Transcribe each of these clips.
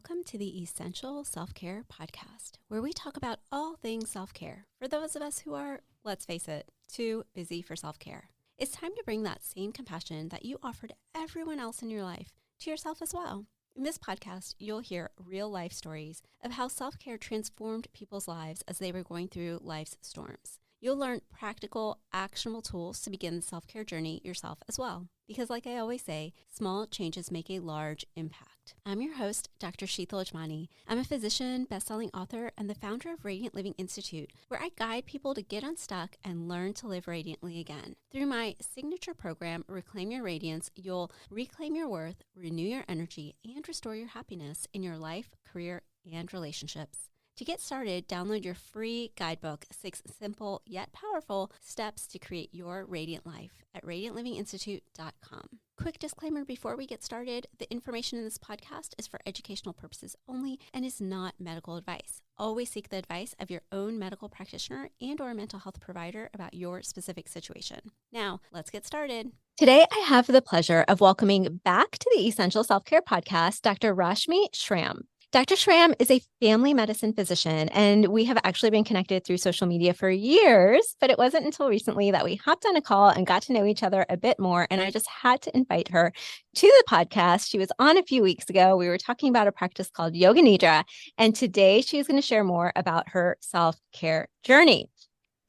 Welcome to the Essential Self-Care Podcast, where we talk about all things self-care for those of us who are, let's face it, too busy for self-care. It's time to bring that same compassion that you offer to everyone else in your life to yourself as well. In this podcast, you'll hear real-life stories of how self-care transformed people's lives as they were going through life's storms. You'll learn practical, actionable tools to begin the self-care journey yourself as well. Because like I always say, small changes make a large impact. I'm your host, Dr. Sheetal Ajmani. I'm a physician, best-selling author, and the founder of Radiant Living Institute, where I guide people to get unstuck and learn to live radiantly again. Through my signature program, Reclaim Your Radiance, you'll reclaim your worth, renew your energy, and restore your happiness in your life, career, and relationships. To get started, download your free guidebook, 6 simple yet powerful steps to create your radiant life at radiantlivinginstitute.com. Quick disclaimer before we get started, the information in this podcast is for educational purposes only and is not medical advice. Always seek the advice of your own medical practitioner and or mental health provider about your specific situation. Now, let's get started. Today, I have the pleasure of welcoming back to the Essential Self-Care Podcast, Dr. Rashmi Schramm. Dr. Schramm is a family medicine physician, and we have actually been connected through social media for years, but it wasn't until recently that we hopped on a call and got to know each other a bit more, and I just had to invite her to the podcast. She was on a few weeks ago. We were talking about a practice called Yoga Nidra, and today she's going to share more about her self-care journey.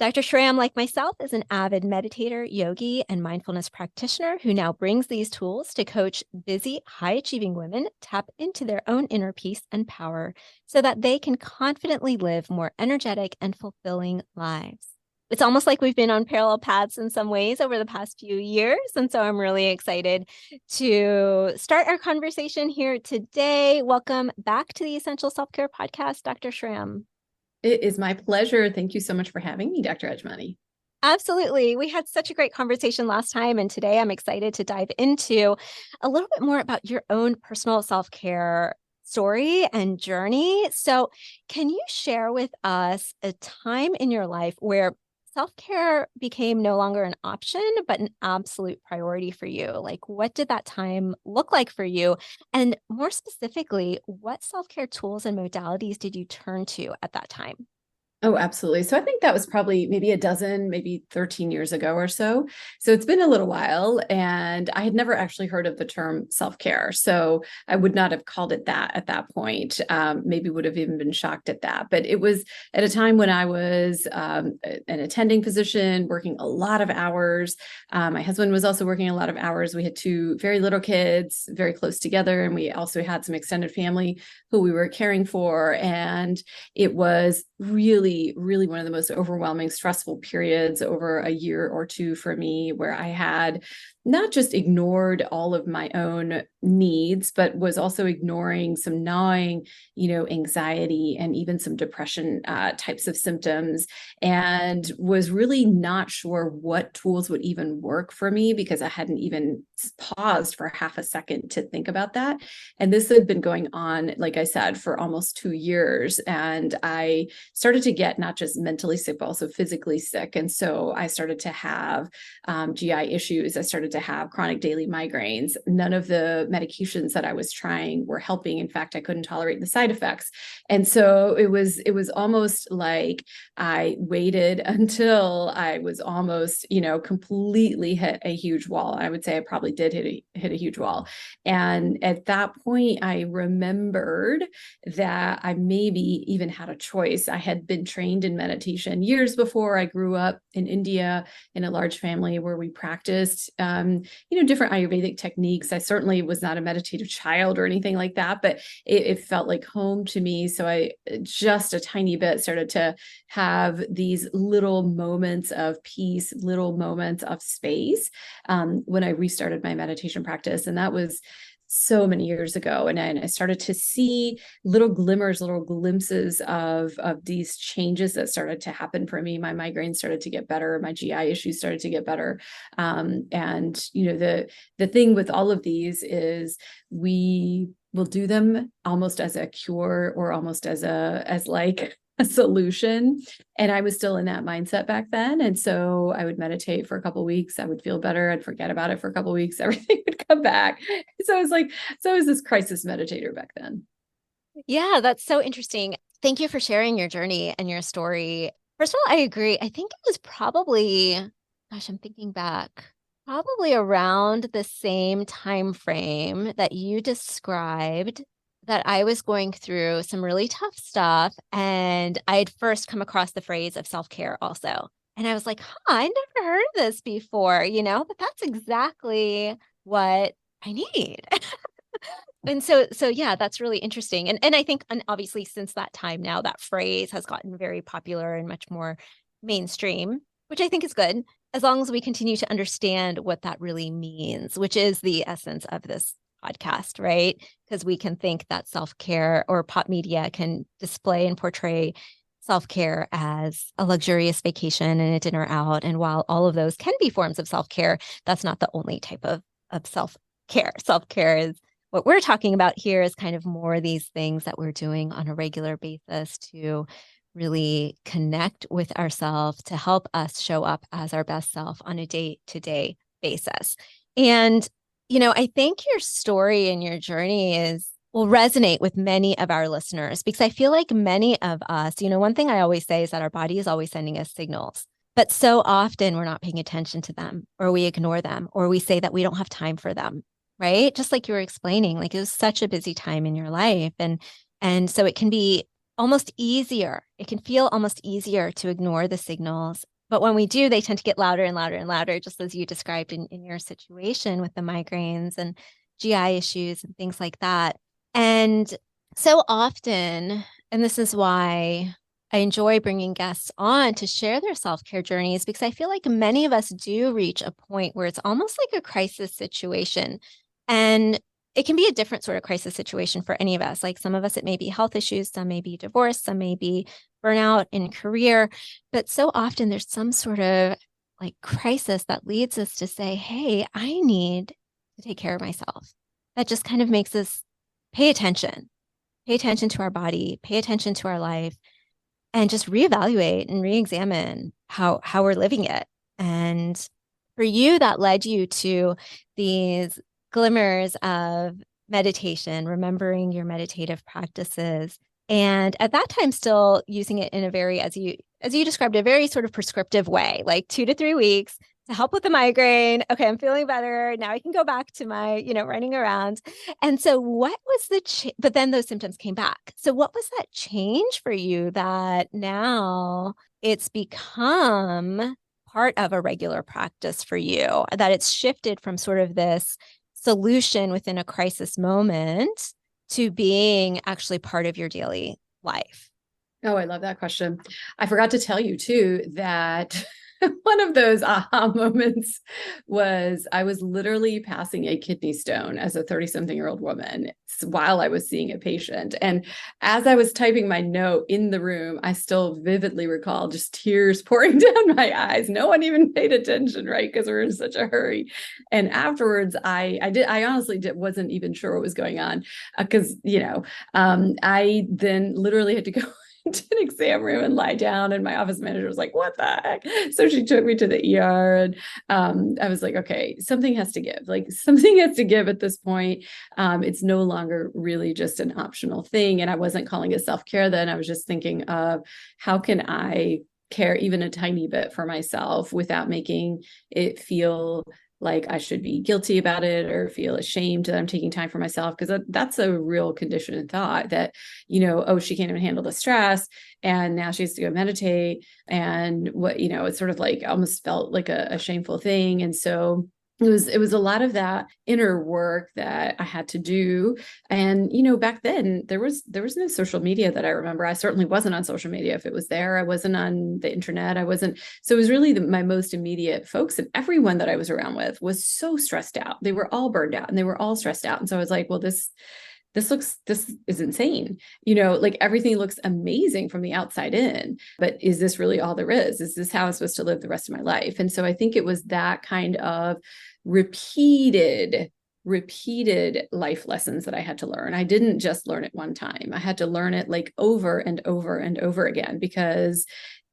Dr. Schramm, like myself, is an avid meditator, yogi, and mindfulness practitioner who now brings these tools to coach busy, high-achieving women tap into their own inner peace and power so that they can confidently live more energetic and fulfilling lives. It's almost like we've been on parallel paths in some ways over the past few years, and so I'm really excited to start our conversation here today. Welcome back to the Essential Self-Care Podcast, Dr. Schramm. It is my pleasure. Thank you so much for having me, Dr. Ajmani. Absolutely. We had such a great conversation last time, and today I'm excited to dive into a little bit more about your own personal self-care story and journey. So can you share with us a time in your life where self-care became no longer an option, but an absolute priority for you? Like, what did that time look like for you? And more specifically, what self-care tools and modalities did you turn to at that time? Oh, absolutely. So I think that was probably maybe a dozen, maybe 13 years ago or so. So it's been a little while, and I had never actually heard of the term self-care. So I would not have called it that at that point. Maybe would have even been shocked at that. But it was at a time when I was an attending physician, working a lot of hours. My husband was also working a lot of hours. We had 2 very little kids, very close together, and we also had some extended family who we were caring for. And it was really one of the most overwhelming, stressful periods over a year or 2 for me, where I had not just ignored all of my own needs, but was also ignoring some gnawing, anxiety and even some depression types of symptoms, and was really not sure what tools would even work for me because I hadn't even paused for half a second to think about that. And this had been going on, like I said, for almost 2 years. And I started to get not just mentally sick, but also physically sick. And so I started to have GI issues. I started to have chronic daily migraines. None of the medications that I was trying were helping. In fact, I couldn't tolerate the side effects. And so it was almost like I waited until I was almost, completely hit a huge wall. I would say I probably did hit a huge wall. And at that point, I remembered that I maybe even had a choice. I had been trained in meditation years before. I grew up in India in a large family where we practiced, different Ayurvedic techniques. I certainly was not a meditative child or anything like that, but it felt like home to me. So I just a tiny bit started to have these little moments of peace, little moments of space when I restarted my meditation practice. And that was so many years ago. And I started to see little glimmers, little glimpses of these changes that started to happen for me. My migraine started to get better. My GI issues started to get better. And the thing with all of these is we will do them almost as a cure or almost as like a solution. And I was still in that mindset back then. And so I would meditate for a couple of weeks. I would feel better. I'd forget about it for a couple of weeks. Everything would come back. So it was this crisis meditator back then. Yeah, that's so interesting. Thank you for sharing your journey and your story. First of all, I agree. I think it was probably, gosh, I'm thinking back, probably around the same time frame that you described that I was going through some really tough stuff. And I had first come across the phrase of self-care also. And I was like, huh, I never heard of this before, but that's exactly what I need. And so yeah, that's really interesting. And I think, and obviously since that time now, that phrase has gotten very popular and much more mainstream, which I think is good, as long as we continue to understand what that really means, which is the essence of this podcast, right? Because we can think that self-care or pop media can display and portray self-care as a luxurious vacation and a dinner out. And while all of those can be forms of self-care, that's not the only type of self-care. Self-care is what we're talking about here is kind of more these things that we're doing on a regular basis to really connect with ourselves to help us show up as our best self on a day-to-day basis. And, I think your story and your journey will resonate with many of our listeners because I feel like many of us, one thing I always say is that our body is always sending us signals. But so often we're not paying attention to them, or we ignore them, or we say that we don't have time for them, right? Just like you were explaining, like it was such a busy time in your life. And so it can be almost easier. It can feel almost easier to ignore the signals. But when we do, they tend to get louder and louder and louder, just as you described in your situation with the migraines and GI issues and things like that. And so often, and this is why I enjoy bringing guests on to share their self-care journeys, because I feel like many of us do reach a point where it's almost like a crisis situation. And it can be a different sort of crisis situation for any of us. Like some of us, it may be health issues, some may be divorce, some may be burnout in career. But so often there's some sort of like crisis that leads us to say, hey, I need to take care of myself. That just kind of makes us pay pay attention to our body, pay attention to our life, and just reevaluate and reexamine how we're living it. And for you, that led you to these glimmers of meditation, remembering your meditative practices. And at that time, still using it in a very, as you described, a very sort of prescriptive way, like 2 to 3 weeks to help with the migraine. Okay, I'm feeling better. Now I can go back to my, running around. And so what was but then those symptoms came back. So what was that change for you that now it's become part of a regular practice for you, that it's shifted from sort of this solution within a crisis moment to being actually part of your daily life? Oh, I love that question. I forgot to tell you too that one of those aha moments was I was literally passing a kidney stone as a 30-something-year-old woman while I was seeing a patient. And as I was typing my note in the room, I still vividly recall just tears pouring down my eyes. No one even paid attention, right? Because we're in such a hurry. And afterwards, I honestly wasn't even sure what was going on because, I then literally had to go to an exam room and lie down, and my office manager was like, what the heck? So she took me to the ER, and I was like, okay, something has to give, like something has to give at this point. It's no longer really just an optional thing. And I wasn't calling it self-care then. I was just thinking of how can I care even a tiny bit for myself without making it feel like I should be guilty about it or feel ashamed that I'm taking time for myself. Because that's a real conditioned thought that, oh, she can't even handle the stress. And now she has to go meditate. And it's sort of like almost felt like a shameful thing. And so it was a lot of that inner work that I had to do. And back then there was no social media that I remember. I certainly wasn't on social media. If it was there, I wasn't on the internet. I wasn't. So it was really my most immediate folks, and everyone that I was around with was so stressed out. They were all burned out and they were all stressed out. And so I was like, well, this is insane. Like everything looks amazing from the outside in, but is this really all there is? Is this how I'm supposed to live the rest of my life? And so I think it was that kind of repeated life lessons that I had to learn. I didn't just learn it one time. I had to learn it like over and over and over again, because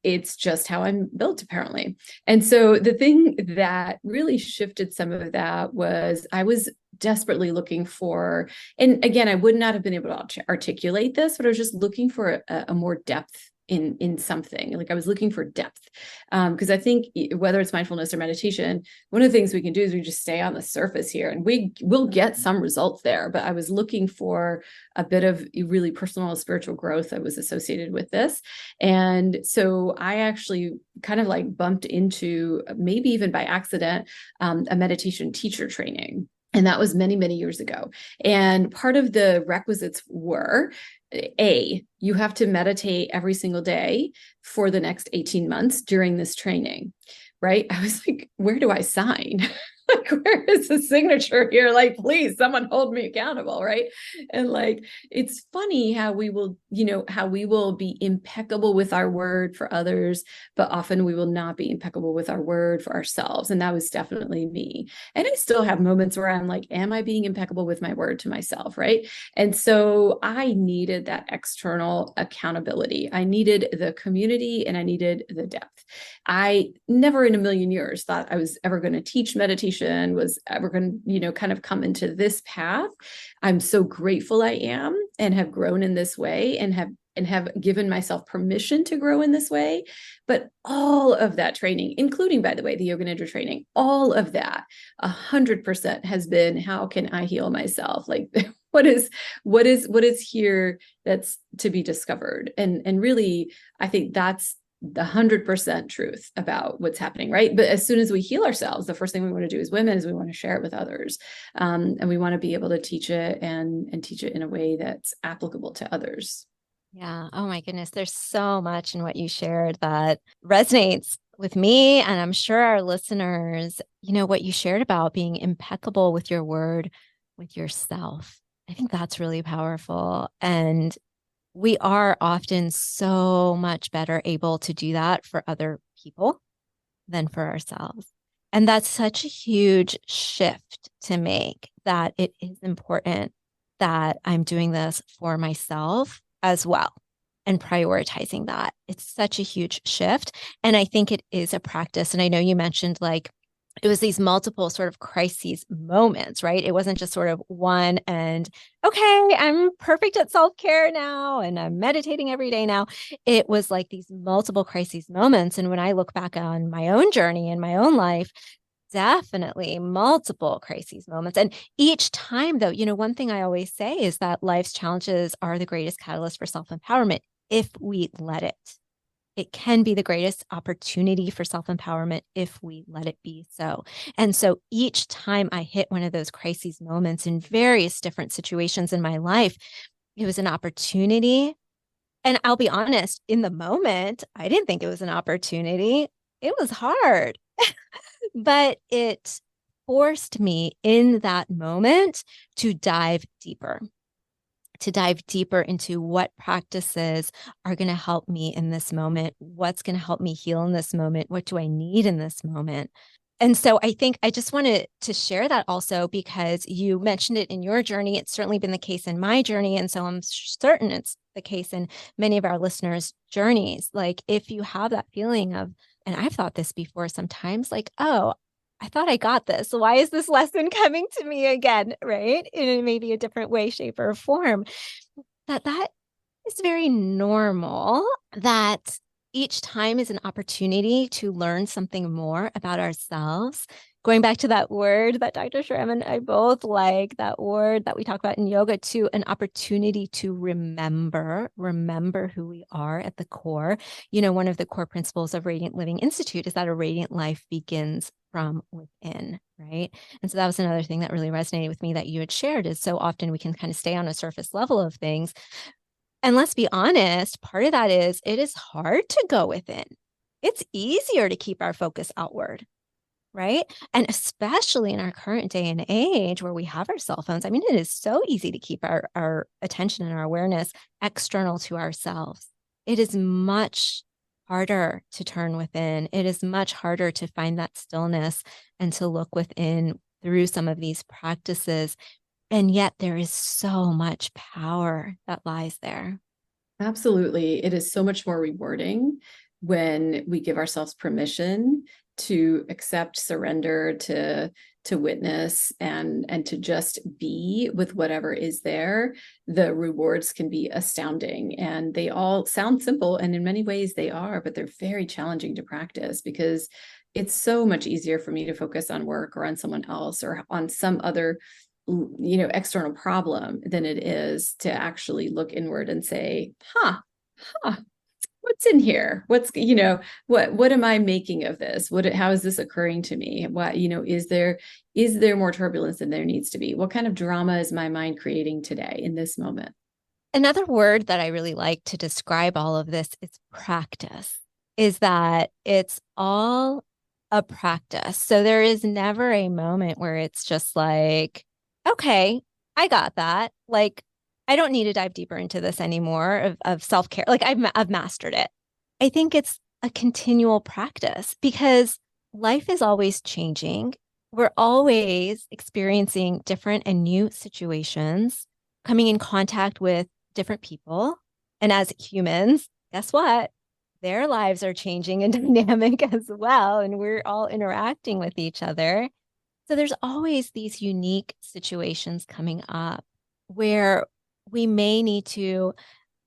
it's just how I'm built, apparently. And so the thing that really shifted some of that was I was desperately looking for, and again, I would not have been able to articulate this, but I was just looking for a more depth in something. Like I was looking for depth. Because I think whether it's mindfulness or meditation, one of the things we can do is we just stay on the surface here and we will get some results there. But I was looking for a bit of really personal spiritual growth that was associated with this. And so I actually kind of like bumped into, maybe even by accident, a meditation teacher training. And that was many, many years ago. And part of the requisites were, you have to meditate every single day for the next 18 months during this training, right? I was like, where do I sign? Like, where is the signature here? Like, please, someone hold me accountable, right? And like, it's funny how we will, how we will be impeccable with our word for others, but often we will not be impeccable with our word for ourselves. And that was definitely me. And I still have moments where I'm like, am I being impeccable with my word to myself, right? And so I needed that external accountability. I needed the community and I needed the depth. I never in a million years thought I was ever going to teach meditation, was ever going to, kind of come into this path. I'm so grateful I am and have grown in this way and have given myself permission to grow in this way. But all of that training, including, by the way, the Yoga Nidra training, all of that 100% has been, how can I heal myself? Like, what is here that's to be discovered? And really, I think that's the 100% truth about what's happening, right? But as soon as we heal ourselves, the first thing we want to do as women is we want to share it with others. And we want to be able to teach it and teach it in a way that's applicable to others. Yeah. Oh my goodness. There's so much in what you shared that resonates with me. And I'm sure our listeners, what you shared about being impeccable with your word, with yourself. I think that's really powerful. And we are often so much better able to do that for other people than for ourselves. And that's such a huge shift to make, that it is important that I'm doing this for myself as well and prioritizing that. It's such a huge shift. And I think it is a practice. And I know you mentioned like it was these multiple sort of crises moments, right? It wasn't just sort of one and, okay, I'm perfect at self-care now and I'm meditating every day now. It was like these multiple crises moments. And when I look back on my own journey in my own life, definitely multiple crises moments. And each time, though, one thing I always say is that life's challenges are the greatest catalyst for self-empowerment if we let it. It can be the greatest opportunity for self-empowerment if we let it be so. And so each time I hit one of those crises moments in various different situations in my life, it was an opportunity. And I'll be honest, in the moment, I didn't think it was an opportunity. It was hard, but it forced me in that moment to dive deeper into what practices are going to help me in this moment, what's going to help me heal in this moment, what do I need in this moment. And so I think I just wanted to share that also because you mentioned it in your journey. It's certainly been the case in my journey. And so I'm certain it's the case in many of our listeners' journeys. Like if you have that feeling of, and I've thought this before sometimes, like, oh, I thought I got this. Why is this lesson coming to me again, right? In maybe a different way, shape, or form. That is very normal. That each time is an opportunity to learn something more about ourselves. Going back to that word that Dr. Schramm and I both like, that word that we talk about in yoga too, an opportunity to remember who we are at the core. One of the core principles of Radiant Living Institute is that a radiant life begins from within, right? And so that was another thing that really resonated with me that you had shared, is so often we can kind of stay on a surface level of things. And let's be honest, part of that is it is hard to go within. It's easier to keep our focus outward, right? And especially in our current day and age where we have our cell phones, I mean, it is so easy to keep our attention and our awareness external to ourselves. It is much harder to turn within. It is much harder to find that stillness and to look within through some of these practices. And yet there is so much power that lies there. Absolutely. It is so much more rewarding when we give ourselves permission to accept, surrender, to to witness and to just be with whatever is there, the rewards can be astounding. And they all sound simple, and in many ways they are, but they're very challenging to practice because it's so much easier for me to focus on work or on someone else or on some other external problem than it is to actually look inward and say, huh, what's in here? What am I making of this? How is this occurring to me? What, is there more turbulence than there needs to be? What kind of drama is my mind creating today in this moment? Another word that I really like to describe all of this is practice, is that it's all a practice. So there is never a moment where it's just like, okay, I got that. Like, I don't need to dive deeper into this anymore of self-care. Like I've mastered it. I think it's a continual practice because life is always changing. We're always experiencing different and new situations, coming in contact with different people. And as humans, guess what? Their lives are changing and dynamic as well. And we're all interacting with each other. So there's always these unique situations coming up where we may need to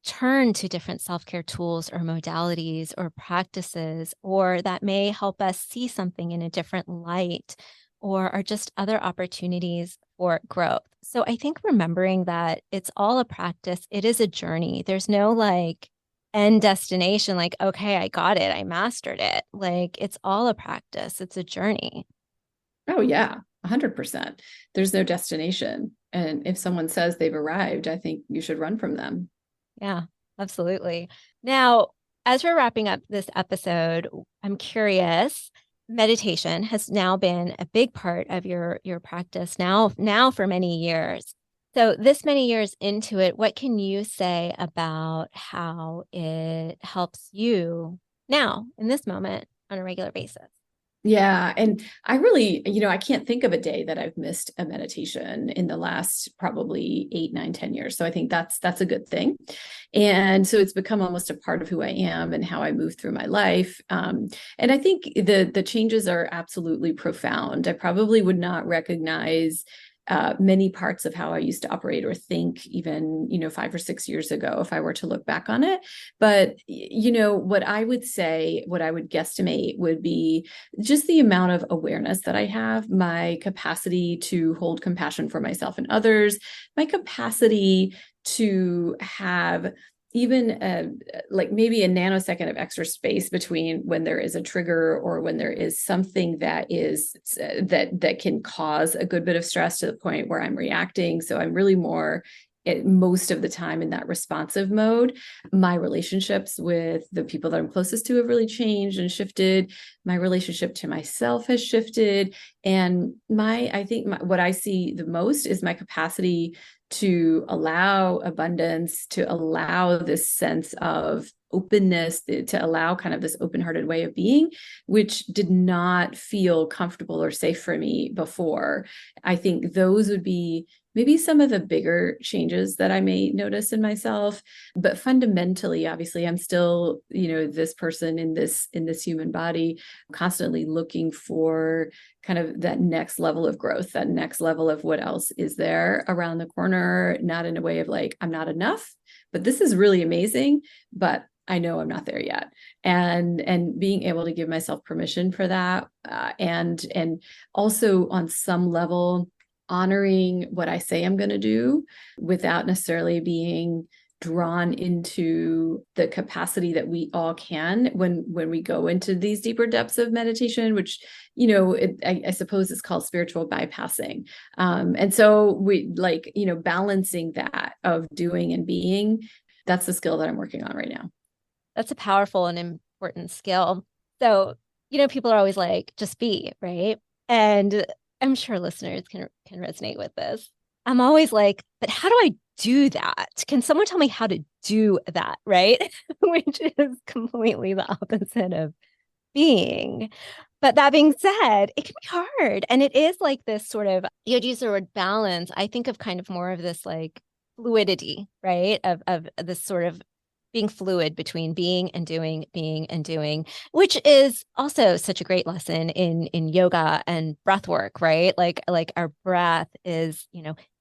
turn to different self-care tools or modalities or practices, or that may help us see something in a different light, or are just other opportunities for growth. So I think remembering that it's all a practice, it is a journey. There's no like end destination, like, okay, I got it, I mastered it. Like it's all a practice, it's a journey. Oh yeah, 100%. There's no destination. And if someone says they've arrived, I think you should run from them. Yeah, absolutely. Now, as we're wrapping up this episode, I'm curious, meditation has now been a big part of your practice now for many years. So this many years into it, what can you say about how it helps you now in this moment on a regular basis? Yeah. And I really, I can't think of a day that I've missed a meditation in the last probably 8, 9, 10 years. So I think that's a good thing. And so it's become almost a part of who I am and how I move through my life. And I think the changes are absolutely profound. I probably would not recognize many parts of how I used to operate or think even, 5 or 6 years ago, if I were to look back on it. But, what I would say, what I would guesstimate would be just the amount of awareness that I have, my capacity to hold compassion for myself and others, my capacity to have even like maybe a nanosecond of extra space between when there is a trigger or when there is something that is that can cause a good bit of stress to the point where I'm reacting. So I'm really more most of the time in that responsive mode. My relationships with the people that I'm closest to have really changed and shifted. My relationship to myself has shifted. And what I see the most is my capacity to allow abundance, to allow this sense of openness, to allow kind of this open-hearted way of being, which did not feel comfortable or safe for me before. I think those would be maybe some of the bigger changes that I may notice in myself. But fundamentally, obviously, I'm still, this person in this human body, constantly looking for kind of that next level of growth, that next level of what else is there around the corner, not in a way of like, I'm not enough, but this is really amazing, but I know I'm not there yet. And being able to give myself permission for that, and also on some level, honoring what I say I'm going to do without necessarily being drawn into the capacity that we all can when we go into these deeper depths of meditation, which, I suppose it's called spiritual bypassing. And so we balancing that of doing and being, that's the skill that I'm working on right now. That's a powerful and important skill. So, people are always like, just be, right? And I'm sure listeners can resonate with this. I'm always like, but how do I do that? Can someone tell me how to do that, right? Which is completely the opposite of being. But that being said, it can be hard. And it is like this sort of, you use the word balance. I think of kind of more of this like fluidity, right? Of this sort of being fluid between being and doing, which is also such a great lesson in yoga and breath work, right? Like our breath is,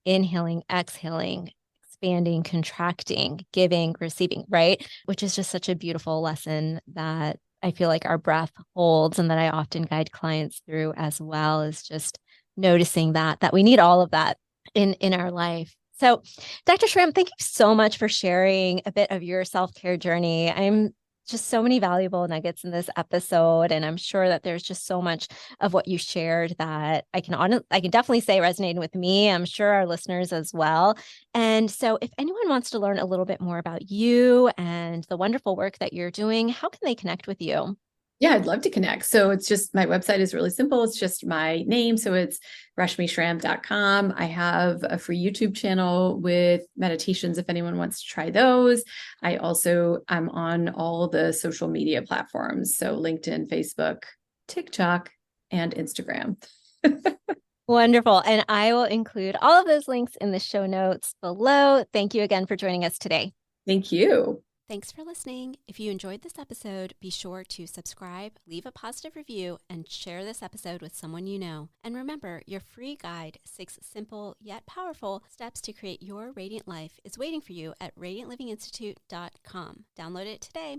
inhaling, exhaling, expanding, contracting, giving, receiving, right? Which is just such a beautiful lesson that I feel like our breath holds and that I often guide clients through as well, is just noticing that we need all of that in our life. So, Dr. Schramm, thank you so much for sharing a bit of your self-care journey. I'm just so many valuable nuggets in this episode, and I'm sure that there's just so much of what you shared that I can definitely say resonated with me. I'm sure our listeners as well. And so, if anyone wants to learn a little bit more about you and the wonderful work that you're doing, how can they connect with you? Yeah, I'd love to connect. So it's just my website is really simple. It's just my name. So it's rashmischramm.com. I have a free YouTube channel with meditations if anyone wants to try those. I'm on all the social media platforms. So LinkedIn, Facebook, TikTok, and Instagram. Wonderful. And I will include all of those links in the show notes below. Thank you again for joining us today. Thank you. Thanks for listening. If you enjoyed this episode, be sure to subscribe, leave a positive review, and share this episode with someone you know. And remember, your free guide, 6 simple yet powerful steps to create your radiant life, is waiting for you at radiantlivinginstitute.com. Download it today.